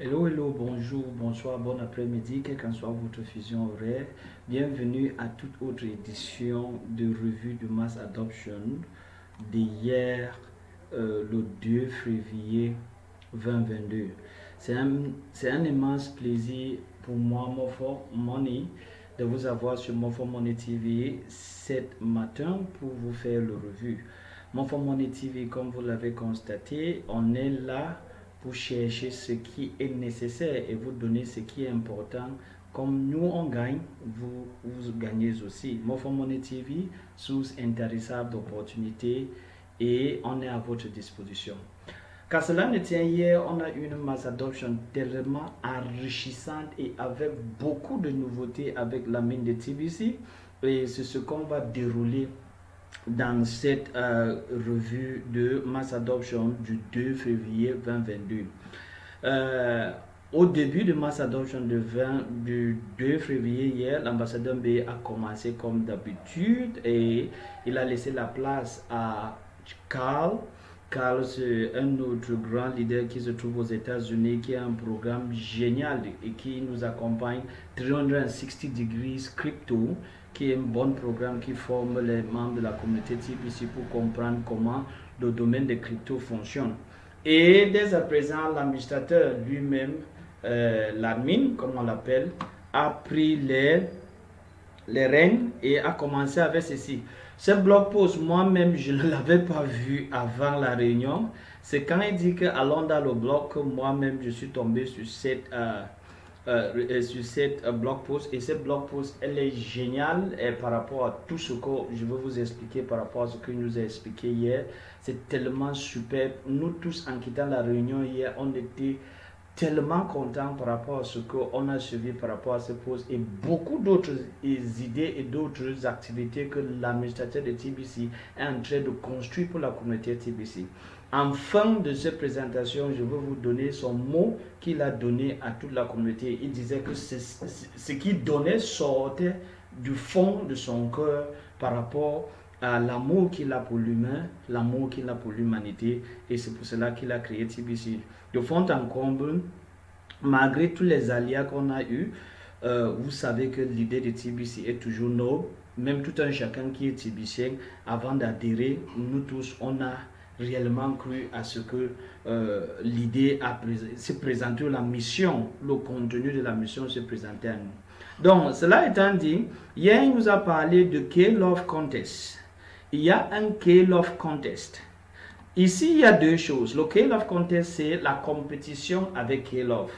Hello, hello, bonjour, bonsoir, bon après-midi, quelle qu'en soit votre fusion horaire. Bienvenue à toute autre édition de revue de Mass Adoption d'hier, le 2 février 2022. C'est un immense plaisir pour moi, Mofo Money, de vous avoir sur Mofo Money TV cet matin pour vous faire le revue. Mofo Money TV, comme vous l'avez constaté, on est là pour chercher ce qui est nécessaire et vous donner ce qui est important. Comme nous on gagne, vous gagnez aussi. Mofo Money TV, source intéressante d'opportunités et on est à votre disposition. Car cela ne tient, hier, on a eu une mass adoption tellement enrichissante et avec beaucoup de nouveautés avec la mine de TBC. Et c'est ce qu'on va dérouler dans cette revue de mass adoption du 2 février 2022. Au début de mass adoption du 2 février hier, l'ambassadeur B a commencé comme d'habitude et il a laissé la place à Carl. Carl, c'est un autre grand leader qui se trouve aux États-Unis, qui a un programme génial et qui nous accompagne 360 degrees crypto, qui est un bon programme qui forme les membres de la communauté TBC pour comprendre comment le domaine des cryptos fonctionne. Et dès à présent, l'administrateur lui-même, l'admin, comme on l'appelle, a pris les règnes et a commencé avec ceci. Ce blog post, moi-même, je ne l'avais pas vu avant la réunion. C'est quand il dit que allons dans le blog que moi-même, je suis tombé sur cette blog post. Et cette blog post, elle est géniale par rapport à tout ce que je veux vous expliquer par rapport à ce qu'il nous a expliqué hier. C'est tellement super. Nous tous, en quittant la réunion hier, on était tellement content par rapport à ce qu'on a suivi par rapport à ce poste et beaucoup d'autres idées et d'autres activités que l'administrateur de TBC est en train de construire pour la communauté TBC. En fin de cette présentation, je vais vous donner son mot qu'il a donné à toute la communauté. Il disait que ce qu'il donnait sortait du fond de son cœur par rapport à l'amour qu'il a pour l'humain, l'amour qu'il a pour l'humanité, et c'est pour cela qu'il a créé TBC. De fond en comble, malgré tous les aléas qu'on a eus, vous savez que l'idée de TBC est toujours noble. Même tout un chacun qui est TBCien, avant d'adhérer, nous tous, on a réellement cru à ce que l'idée s'est présentée, la mission, le contenu de la mission s'est présenté à nous. Donc, cela étant dit, hier, il nous a parlé de K-Love Contest. Il y a un K-Love Contest. Ici, il y a deux choses. Le K-Love Contest, c'est la compétition avec K-Love.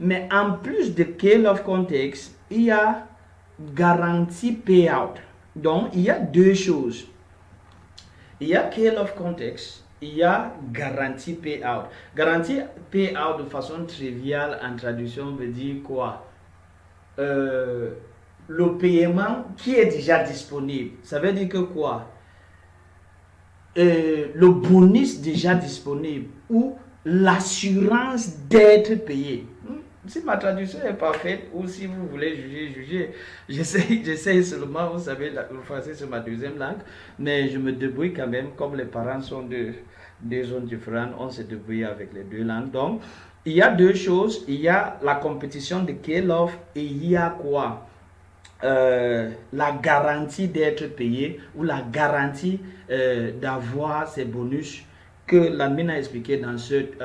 Mais en plus de K-Love Contest, il y a garantie payout. Donc, il y a deux choses. Il y a K-Love Contest, il y a garantie payout. Garantie payout de façon triviale en traduction veut dire quoi? Le paiement qui est déjà disponible. Ça veut dire que quoi? Le bonus déjà disponible ou l'assurance d'être payé. Si ma traduction est parfaite ou si vous voulez juger. J'essaie seulement, vous savez, le français c'est ma deuxième langue, mais je me débrouille quand même, comme les parents sont de deux zones différentes, on se débrouille avec les deux langues. Donc, il y a deux choses, il y a la compétition de K-Love et il y a quoi? La garantie d'être payé ou la garantie d'avoir ces bonus que l'admin a expliqué dans cette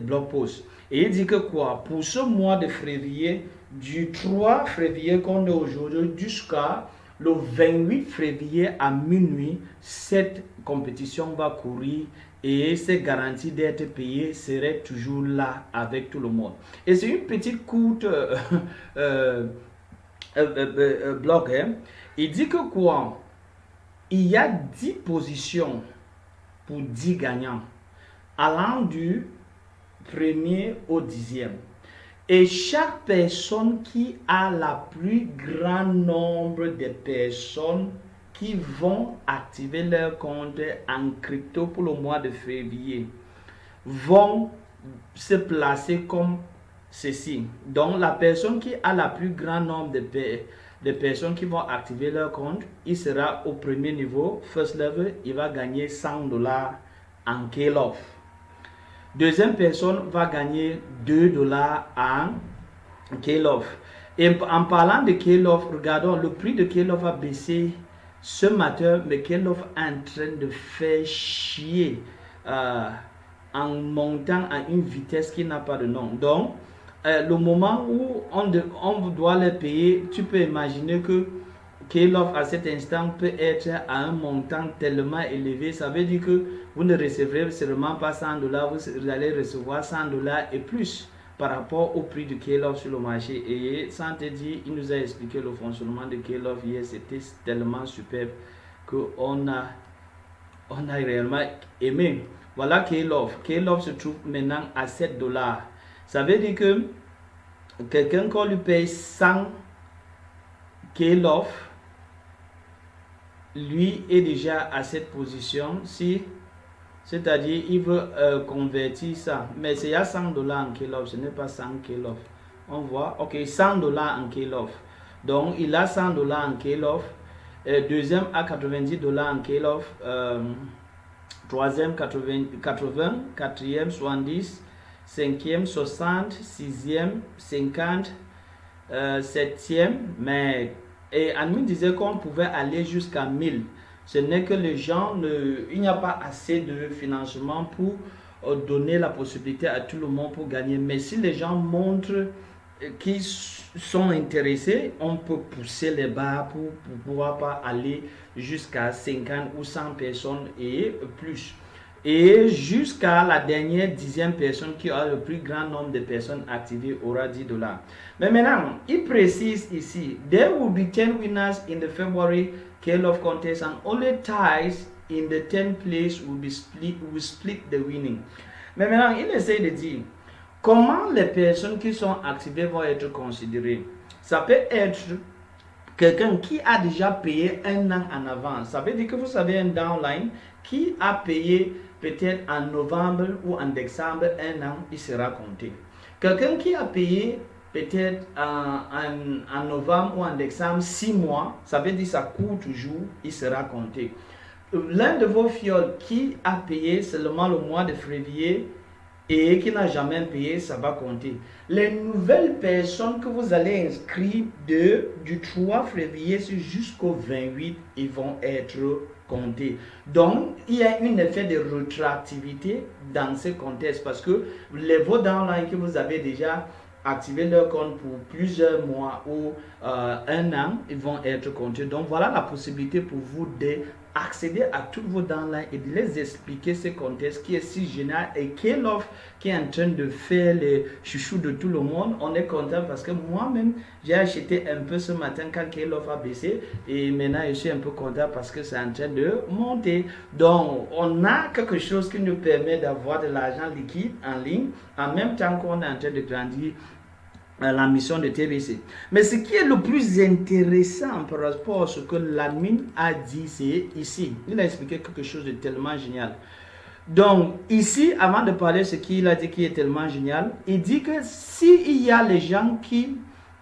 blog post. Et il dit que quoi? Pour ce mois de février, du 3 février qu'on est aujourd'hui jusqu'à le 28 février à minuit, cette compétition va courir et ces garanties d'être payé seraient toujours là avec tout le monde. Et c'est une petite courte blog. Hein. Il dit que quoi? Il y a 10 positions pour 10 gagnants, allant du premier au 10e. Et chaque personne qui a la plus grand nombre de personnes qui vont activer leur compte en crypto pour le mois de février vont se placer comme ceci. Donc la personne qui a la plus grand nombre de personnes qui vont activer leur compte, il sera au premier niveau, first level, il va gagner $100 en K-Love. Deuxième personne va gagner 2 dollars en K-Love. Et en parlant de K-Love, regardons, le prix de K-Love a baissé ce matin, mais K-Love est en train de faire chier en montant à une vitesse qui n'a pas de nom. Donc, le moment où on doit les payer, tu peux imaginer que K-Love à cet instant peut être à un montant tellement élevé. Ça veut dire que vous ne recevrez seulement pas 100 dollars, vous allez recevoir 100 dollars et plus par rapport au prix de K-Love sur le marché. Et sans te dire, il nous a expliqué le fonctionnement de K-Love hier. C'était tellement superbe qu'on a réellement aimé. Voilà K-Love. K-Love se trouve maintenant à 7 dollars. Ça veut dire que quelqu'un qu'on lui paye 100 K-Love, lui est déjà à cette position. Si, c'est-à-dire, il veut convertir ça. Mais c'est à 100 dollars en K-Love, ce n'est pas 100 K-Love. On voit, ok, 100 dollars en K-Love. Donc, il a 100 dollars en K-Love. Deuxième à 90 dollars en K-Love. Troisième 80, quatrième 70, cinquième 60, sixième 50, septième, mais et Admin disait qu'on pouvait aller jusqu'à 1000. Ce n'est que les gens, il n'y a pas assez de financement pour donner la possibilité à tout le monde pour gagner. Mais si les gens montrent qu'ils sont intéressés, on peut pousser les barres pour pouvoir pas aller jusqu'à 50 ou 100 personnes et plus. Et jusqu'à la dernière 10e personne qui a le plus grand nombre de personnes activées aura 10 dollars. Mais maintenant, il précise ici, there will be 10 winners in the February K-Love contest and only ties in the 10th place will split the winning. Mais maintenant, il essaie de dire, comment les personnes qui sont activées vont être considérées? Ça peut être quelqu'un qui a déjà payé un an en avance. Ça veut dire que vous avez un downline qui a payé peut-être en novembre ou en décembre un an, il sera compté. Quelqu'un qui a payé peut-être en novembre ou en décembre 6 mois, ça veut dire que ça court toujours, il sera compté. L'un de vos fioles qui a payé seulement le mois de février et qui n'a jamais payé, ça va compter. Les nouvelles personnes que vous allez inscrire du 3 février jusqu'au 28, ils vont être comptés. Donc, il y a un effet de rétroactivité dans ce contexte parce que vos downlines que vous avez déjà activé leur compte pour plusieurs mois ou un an, ils vont être comptés. Donc, voilà la possibilité pour vous d'accéder à tous vos downlines et de les expliquer ce contexte qui est si génial et K-Love qui est en train de faire les chouchous de tout le monde. On est content parce que moi-même, j'ai acheté un peu ce matin quand K-Love a baissé et maintenant je suis un peu content parce que c'est en train de monter. Donc, on a quelque chose qui nous permet d'avoir de l'argent liquide en ligne en même temps qu'on est en train de grandir la mission de TBC. Mais ce qui est le plus intéressant par rapport à ce que l'admin a dit, c'est ici. Il a expliqué quelque chose de tellement génial. Donc, ici, avant de parler de ce qu'il a dit qui est tellement génial, il dit que s'il y a les gens qui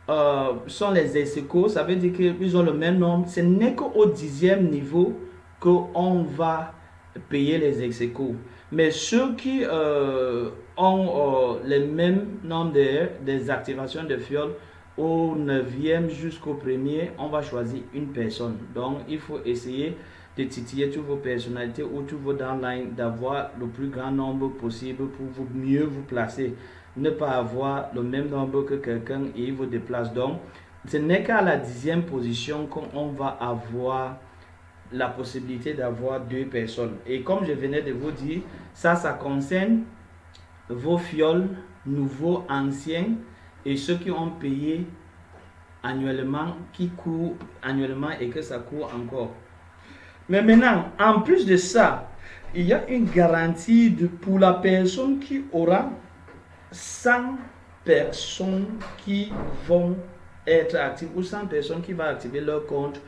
sont les ex-aequo, ça veut dire qu'ils ont le même nombre, ce n'est qu'au 10e niveau qu'on va payer les ex-aequo. Mais ceux qui ont les mêmes nombres des activations de fioles au 9e jusqu'au 1er, on va choisir une personne. Donc, il faut essayer de titiller toutes vos personnalités ou tous vos downlines, d'avoir le plus grand nombre possible pour mieux vous placer. Ne pas avoir le même nombre que quelqu'un et il vous déplace. Donc, ce n'est qu'à la 10e position qu'on va avoir la possibilité d'avoir 2 personnes. Et comme je venais de vous dire, ça concerne vos fioles, nouveaux, anciens et ceux qui ont payé annuellement, qui courent annuellement et que ça court encore. Mais maintenant, en plus de ça, il y a une garantie pour la personne qui aura 100 personnes qui vont être actives ou 100 personnes qui vont activer leur compte.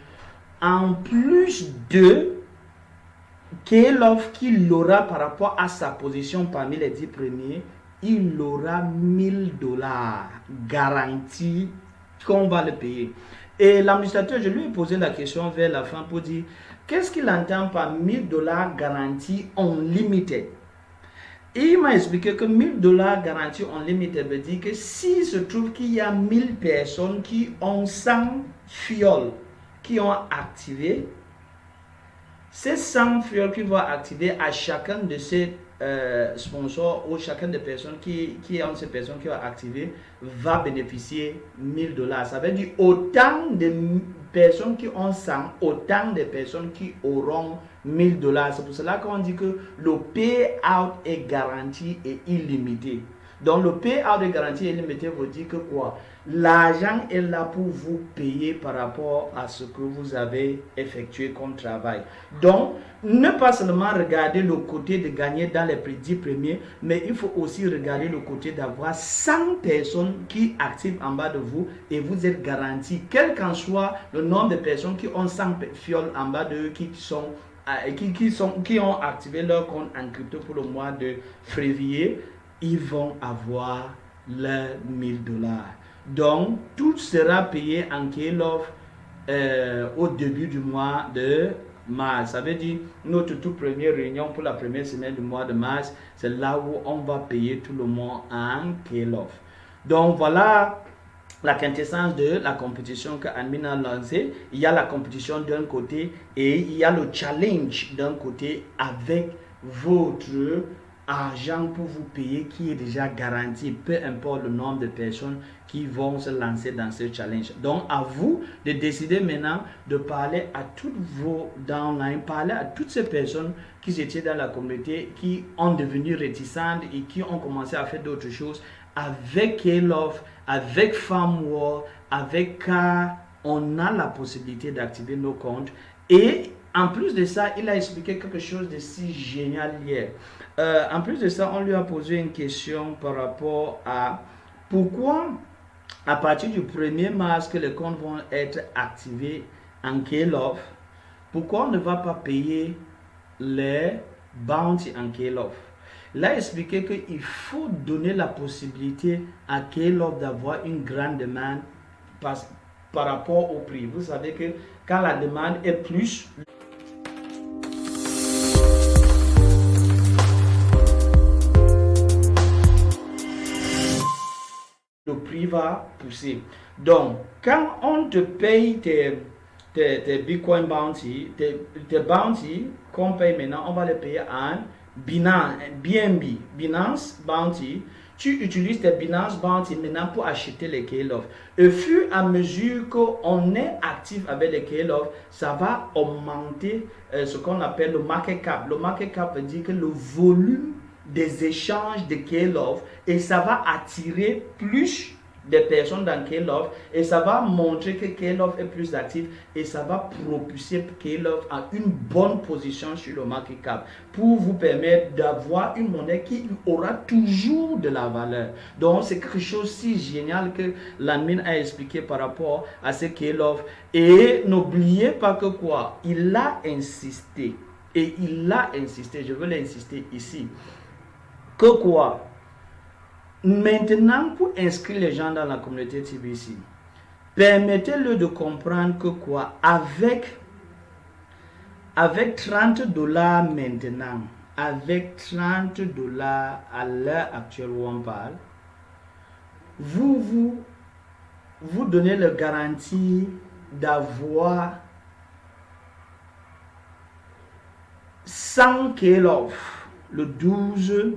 En plus de K-Love qu'il aura par rapport à sa position parmi les 10 premiers, il aura 1000 dollars garantis qu'on va le payer. Et l'administrateur, je lui ai posé la question vers la fin pour dire qu'est-ce qu'il entend par 1000 dollars garantis unlimited. Et il m'a expliqué que $1000 garantie unlimited veut dire que s'il se trouve qu'il y a 1000 personnes qui ont 100 fioles qui ont activé, ces 100 fioles qui vont activer à chacun de ces sponsors ou chacun des personnes qui ont ces personnes qui ont activé va bénéficier $1000. Ça veut dire autant de personnes qui ont 100, autant de personnes qui auront $1000. C'est pour cela qu'on dit que le payout est garanti et illimité. Donc le payout est garanti et illimité veut dire que quoi? L'argent est là pour vous payer par rapport à ce que vous avez effectué comme travail. Donc, ne pas seulement regarder le côté de gagner dans les 10 premiers, mais il faut aussi regarder le côté d'avoir 100 personnes qui activent en bas de vous et vous êtes garanti, quel qu'en soit le nombre de personnes qui ont 100 fioles en bas d'eux qui ont activé leur compte en crypto pour le mois de février, ils vont avoir leurs $1000. Donc, tout sera payé en K-Love au début du mois de mars. Ça veut dire notre toute première réunion pour la première semaine du mois de mars, c'est là où on va payer tout le monde en K-Love. Donc, voilà la quintessence de la compétition que Admin a lancée. Il y a la compétition d'un côté et il y a le challenge d'un côté avec votre argent pour vous payer qui est déjà garanti, peu importe le nombre de personnes qui vont se lancer dans ce challenge. Donc à vous de décider maintenant de parler à toutes vos downlines, parler à toutes ces personnes qui étaient dans la communauté, qui ont devenu réticentes et qui ont commencé à faire d'autres choses avec K-Love, avec FarmWall, avec K, on a la possibilité d'activer nos comptes. Et en plus de ça, il a expliqué quelque chose de si génial hier. En plus de ça, on lui a posé une question par rapport à pourquoi, à partir du 1er mars, que les comptes vont être activés en K-Love, pourquoi on ne va pas payer les bounty en K-Love? Il a expliqué qu'il faut donner la possibilité à K-Love d'avoir une grande demande par rapport au prix. Vous savez que quand la demande est plus, le prix va pousser. Donc, quand on te paye tes Bitcoin Bounty, tes bounty qu'on paye maintenant, on va les payer en Binance, BNB, Binance Bounty. Tu utilises tes Binance Bounty maintenant pour acheter les K-Love. Au fur et à mesure qu'on est actif avec les K-Love, ça va augmenter ce qu'on appelle le market cap. Le market cap veut dire que le volume des échanges de K-Love, et ça va attirer plus de personnes dans K-Love et ça va montrer que K-Love est plus actif et ça va propulser K-Love à une bonne position sur le market cap pour vous permettre d'avoir une monnaie qui aura toujours de la valeur. Donc c'est quelque chose si génial que l'admin a expliqué par rapport à ce K-Love. Et n'oubliez pas que quoi, il a insisté, et il a insisté, je veux l'insister ici, que quoi, maintenant pour inscrire les gens dans la communauté TBC, permettez-le de comprendre que quoi, avec $30 maintenant, avec $30 à l'heure actuelle où on parle, vous donnez la garantie d'avoir 100 K-Love le 12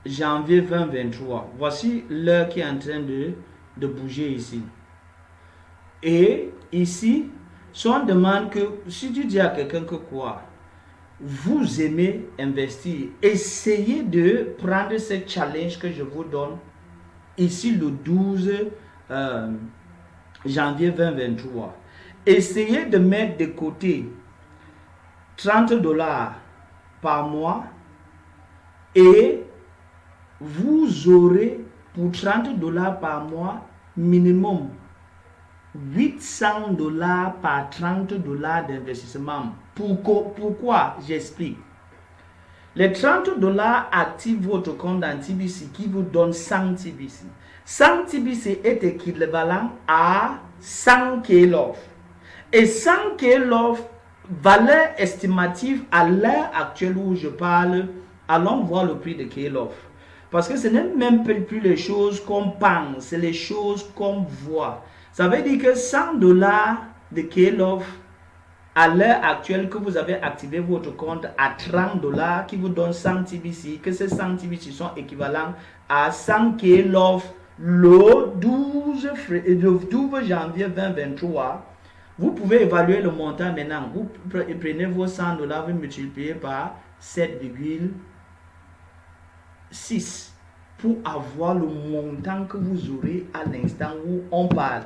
janvier 2023. Voici l'heure qui est en train de bouger ici. Et ici, si on demande que, si tu dis à quelqu'un que quoi, vous aimez investir, essayez de prendre ce challenge que je vous donne ici le 12 janvier 2023. Essayez de mettre de côté $30 par mois et vous aurez pour $30 par mois minimum $800 par $30 d'investissement. Pourquoi? J'explique. Les $30 activent votre compte dans TBC qui vous donne 100 TBC. 100 TBC est équivalent à 100 K-Love. Et 100 K-Love, valeur estimative à l'heure actuelle où je parle, allons voir le prix de K-Love. Parce que ce n'est même plus les choses qu'on pense, c'est les choses qu'on voit. Ça veut dire que 100 dollars de K-Love, à l'heure actuelle que vous avez activé votre compte à 30 dollars, qui vous donne 100 TBC, que ces 100 TBC sont équivalents à 100 K-Love le 12 janvier 2023. Vous pouvez évaluer le montant maintenant. Vous prenez vos 100 dollars, vous multipliez par 7,6 pour avoir le montant que vous aurez à l'instant où on parle.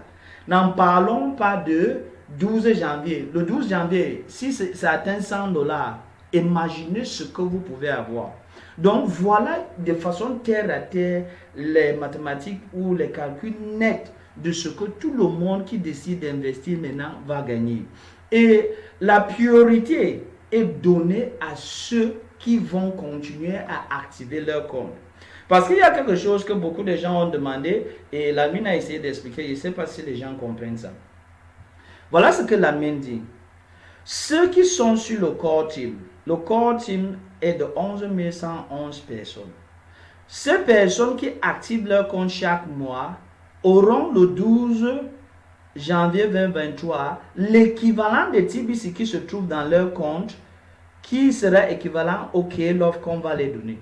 N'en parlons pas de 12 janvier. Le 12 janvier, si ça atteint 100 dollars, imaginez ce que vous pouvez avoir. Donc voilà de façon terre à terre les mathématiques ou les calculs nets de ce que tout le monde qui décide d'investir maintenant va gagner. Et la priorité est donnée à ceux qui vont continuer à activer leur compte. Parce qu'il y a quelque chose que beaucoup de gens ont demandé et la mine a essayé d'expliquer. Je ne sais pas si les gens comprennent ça. Voilà ce que la mine dit. Ceux qui sont sur le core team est de 11 111 personnes. Ces personnes qui activent leur compte chaque mois auront le 12 janvier 2023 l'équivalent des TBC qui se trouvent dans leur compte qui sera équivalent au K-Love qu'on va les donner.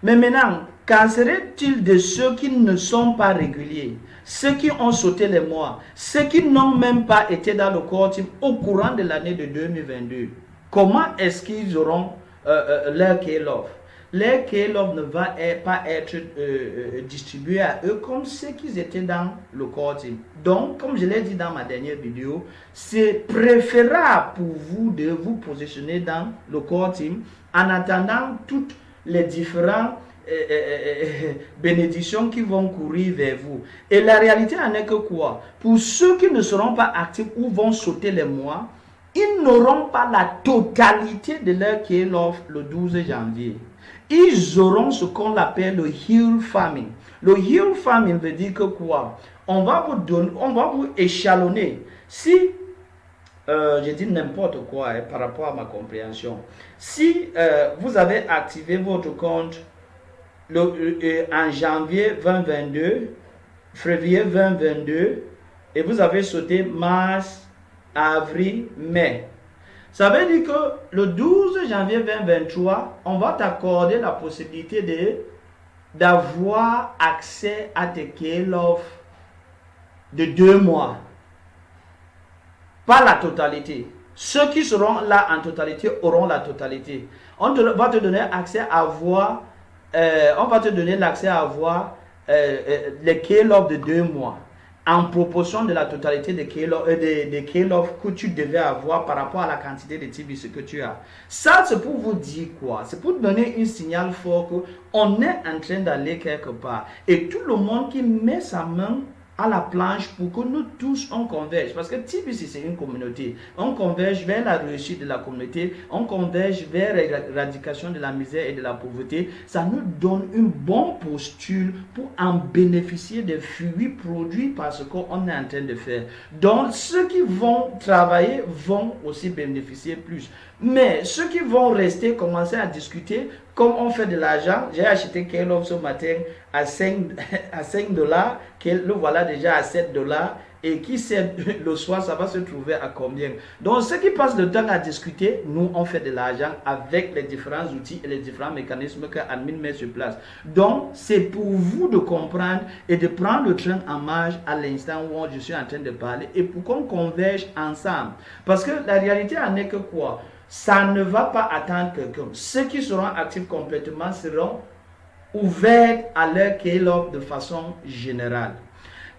Mais maintenant, qu'en serait-il de ceux qui ne sont pas réguliers, ceux qui ont sauté les mois, ceux qui n'ont même pas été dans le core team au courant de l'année de 2022? Comment est-ce qu'ils auront leur K-Love? Leur K-Love ne va pas être distribué à eux comme ceux qui étaient dans le core team. Donc, comme je l'ai dit dans ma dernière vidéo, c'est préférable pour vous de vous positionner dans le core team en attendant toutes les différentes bénédictions qui vont courir vers vous. Et la réalité en est que quoi? Pour ceux qui ne seront pas actifs ou vont sauter les mois, ils n'auront pas la totalité de leur K-Love le 12 janvier. Ils auront ce qu'on appelle le hill farming. Le hill farming veut dire que quoi? On va vous donner, on va vous échelonner. Si je dis n'importe quoi par rapport à ma compréhension. Si vous avez activé votre compte en janvier 2022, février 2022, et vous avez sauté mars, avril, mai. Ça veut dire que le 12 janvier 2023, on va t'accorder la possibilité d'avoir accès à tes K-Love de 2 mois. Pas la totalité. Ceux qui seront là en totalité auront la totalité. On va te donner accès à voir, on va te donner l'accès à avoir les K-Love de 2 mois en proportion de la totalité des K-Love que tu devais avoir par rapport à la quantité de TBC que tu as. Ça, c'est pour vous dire quoi? C'est pour donner un signal fort qu'on est en train d'aller quelque part. Et tout le monde qui met sa main à la planche pour que nous tous on converge. Parce que TBC c'est une communauté. On converge vers la réussite de la communauté. On converge vers l'éradication de la misère et de la pauvreté. Ça nous donne une bonne posture pour en bénéficier des fruits produits par ce qu'on est en train de faire. Donc ceux qui vont travailler vont aussi bénéficier plus. Mais ceux qui vont rester, commencer à discuter, comme on fait de l'argent, j'ai acheté K-Love ce matin à 5 dollars, le voilà déjà à 7 dollars, et qui sait le soir ça va se trouver à combien. Donc ceux qui passent le temps à discuter, nous on fait de l'argent avec les différents outils et les différents mécanismes que Admin met sur place. Donc c'est pour vous de comprendre et de prendre le train en marche à l'instant où je suis en train de parler et pour qu'on converge ensemble. Parce que la réalité en est que quoi? Ça ne va pas attendre quelqu'un. Ceux qui seront actifs complètement seront ouverts à leur K-Love de façon générale.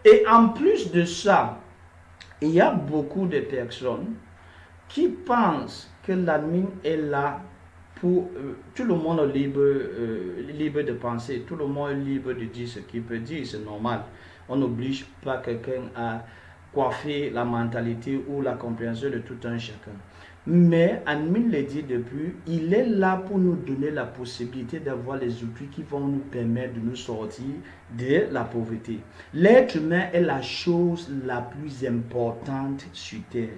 Et en plus de ça, il y a beaucoup de personnes qui pensent que l'admin est là pour... tout le monde est libre de penser, tout le monde est libre de dire ce qu'il peut dire, c'est normal. On n'oblige pas quelqu'un à coiffer la mentalité ou la compréhension de tout un chacun. Mais Admin l'a dit depuis, il est là pour nous donner la possibilité d'avoir les outils qui vont nous permettre de nous sortir de la pauvreté. L'être humain est la chose la plus importante sur Terre.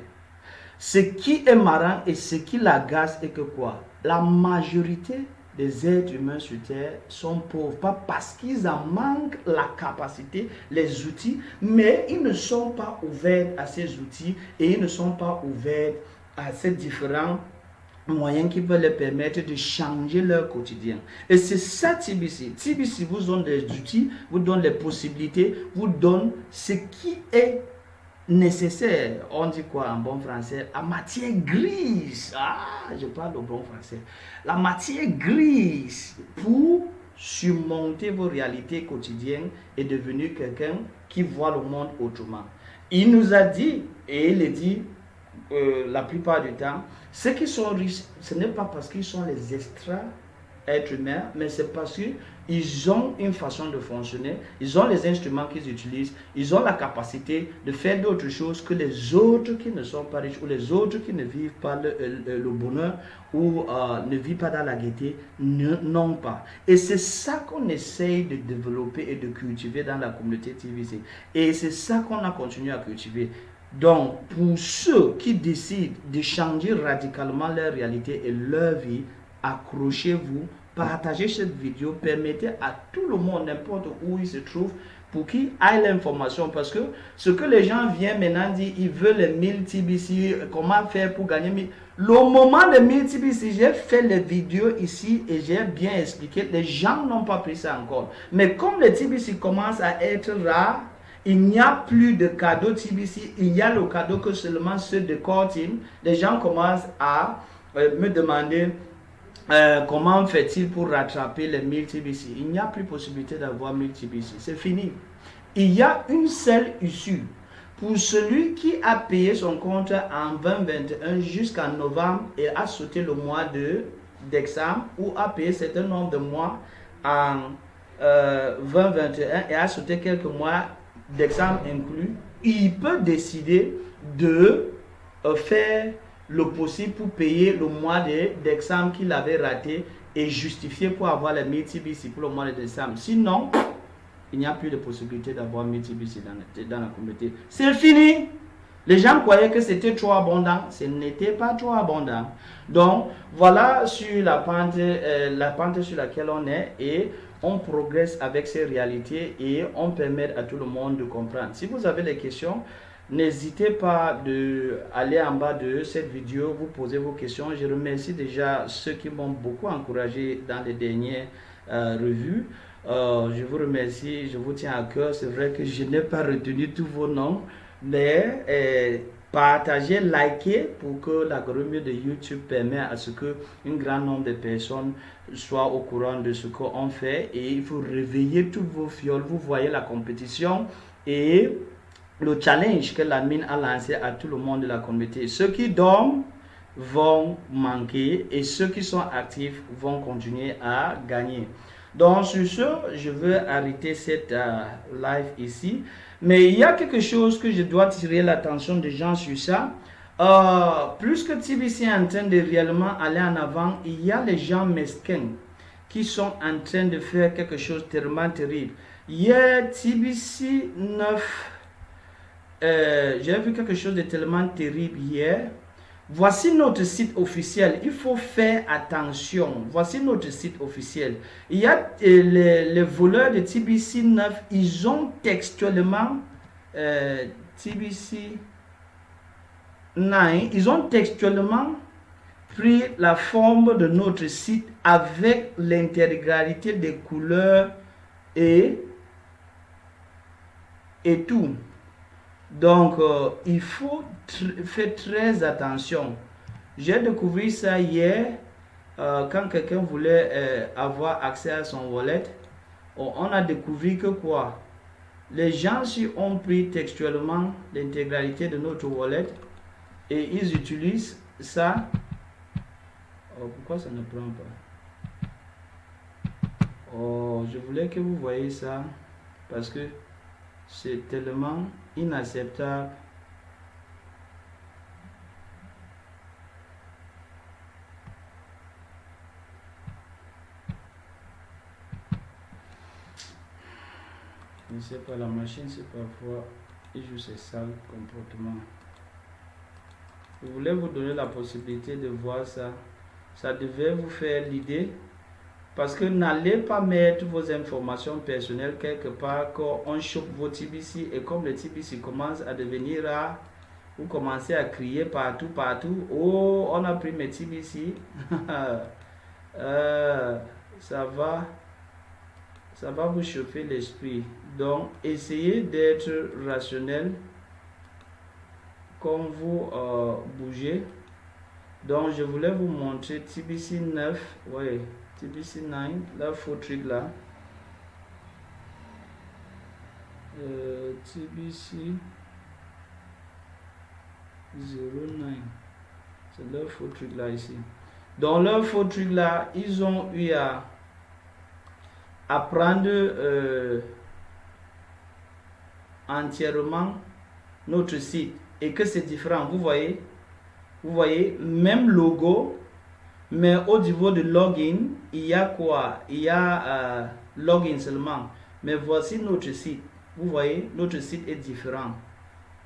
Ce qui est marrant et ce qui l'agace est que quoi? La majorité des êtres humains sur Terre sont pauvres, pas parce qu'ils en manquent la capacité, les outils, mais ils ne sont pas ouverts à ces outils et ils ne sont pas ouverts à ces différents moyens qui peuvent leur permettre de changer leur quotidien. Et c'est ça TBC. TBC vous donne des outils, vous donne les possibilités, vous donne ce qui est nécessaire. On dit quoi en bon français? La matière grise. Ah, je parle au bon français. La matière grise pour surmonter vos réalités quotidiennes et devenir quelqu'un qui voit le monde autrement. Il nous a dit, et il le dit la plupart du temps, ceux qui sont riches, ce n'est pas parce qu'ils sont les extra êtres humains, mais c'est parce qu'ils ont une façon de fonctionner, ils ont les instruments qu'ils utilisent, ils ont la capacité de faire d'autres choses que les autres qui ne sont pas riches ou les autres qui ne vivent pas le bonheur ou ne vivent pas dans la gaieté n'ont pas. Et c'est ça qu'on essaye de développer et de cultiver dans la communauté TVC. Et c'est ça qu'on a continué à cultiver. Donc, pour ceux qui décident de changer radicalement leur réalité et leur vie, accrochez-vous, partagez cette vidéo, permettez à tout le monde, n'importe où il se trouve, pour qu'il ait l'information. Parce que ce que les gens viennent maintenant dire, ils veulent les 1000 TBC, comment faire pour gagner 1000. Le moment de 1000 TBC, j'ai fait les vidéos ici et j'ai bien expliqué. Les gens n'ont pas pris ça encore. Mais comme les TBC commencent à être rares, il n'y a plus de cadeaux TBC, il y a le cadeau que seulement ceux de Core Team. Les gens commencent à me demander comment fait-il pour rattraper les 1000 TBC. Il n'y a plus possibilité d'avoir 1000 TBC, c'est fini. Il y a une seule issue. Pour celui qui a payé son compte en 2021 jusqu'en novembre et a sauté le mois d'examen ou a payé un certain nombre de mois en 2021 et a sauté quelques mois d'examen inclus, il peut décider de faire le possible pour payer le mois d'examen qu'il avait raté et justifier pour avoir les 1000 TBC pour le mois de décembre. Sinon, il n'y a plus de possibilité d'avoir 1000 TBC dans la communauté. C'est fini. Les gens croyaient que c'était trop abondant. Ce n'était pas trop abondant. Donc, voilà sur la pente sur laquelle on est et on progresse avec ces réalités et on permet à tout le monde de comprendre. Si vous avez des questions, n'hésitez pas d'aller en bas de cette vidéo, vous posez vos questions. Je remercie déjà ceux qui m'ont beaucoup encouragé dans les dernières revues. Je vous remercie, je vous tiens à cœur. C'est vrai que je n'ai pas retenu tous vos noms, mais partagez, likez pour que l'algorithme de YouTube permet à ce que un grand nombre de personnes soient au courant de ce qu'on fait. Et il faut réveiller tous vos fioles. Vous voyez la compétition et le challenge que la mine a lancé à tout le monde de la communauté. Ceux qui dorment vont manquer et ceux qui sont actifs vont continuer à gagner. Donc sur ce, je veux arrêter cette live ici. Mais il y a quelque chose que je dois tirer l'attention des gens sur ça. Plus que TBC est en train de réellement aller en avant, il y a les gens mesquins qui sont en train de faire quelque chose de tellement terrible. Hier, TBC 9, j'ai vu quelque chose de tellement terrible hier. Voici notre site officiel. Il faut faire attention. Voici notre site officiel. Il y a les voleurs de TBC 9. Ils ont textuellement TBC 9. Ils ont textuellement pris la forme de notre site avec l'intégralité des couleurs et tout. Donc, il faut faire très attention. J'ai découvert ça hier quand quelqu'un voulait avoir accès à son wallet. On a découvert que quoi? Les gens si ont pris textuellement l'intégralité de notre wallet et ils utilisent ça. Oh, pourquoi ça ne prend pas? Oh, je voulais que vous voyez ça parce que c'est tellement inacceptable. Je ne sais pas, la machine, c'est parfois, il joue ses sales comportements. Je voulais vous donner la possibilité de voir ça. Ça devait vous faire l'idée Parce que n'allez pas mettre vos informations personnelles quelque part quand on chope vos TBC et comme le TBC commence à devenir rare, vous commencez à crier partout, partout. Oh, on a pris mes TBC. Ça va vous chauffer l'esprit. Donc, essayez d'être rationnel quand vous bougez. Donc, je voulais vous montrer TBC 9. Oui, TBC 9. Là, faux truc là. TBC 09. C'est leur faux truc là ici. Dans leur faux truc là, ils ont eu à prendre entièrement notre site et que c'est différent. Vous voyez, même logo, mais au niveau de login, il y a quoi? Il y a login seulement. Mais voici notre site. Vous voyez, notre site est différent.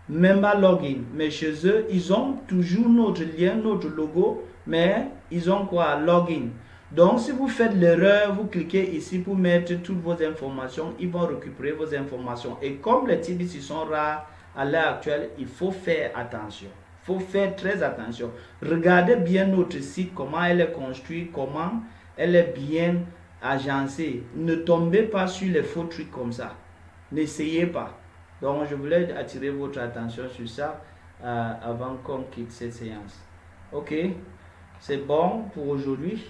Même pas login, mais chez eux, ils ont toujours notre lien, notre logo, mais ils ont quoi? Login. Donc, si vous faites l'erreur, vous cliquez ici pour mettre toutes vos informations, ils vont récupérer vos informations. Et comme les TBC sont rares à l'heure actuelle, il faut faire attention. Il faut faire très attention. Regardez bien notre site, comment elle est construite, comment elle est bien agencée. Ne tombez pas sur les faux trucs comme ça. N'essayez pas. Donc, je voulais attirer votre attention sur ça avant qu'on quitte cette séance. Ok, c'est bon pour aujourd'hui.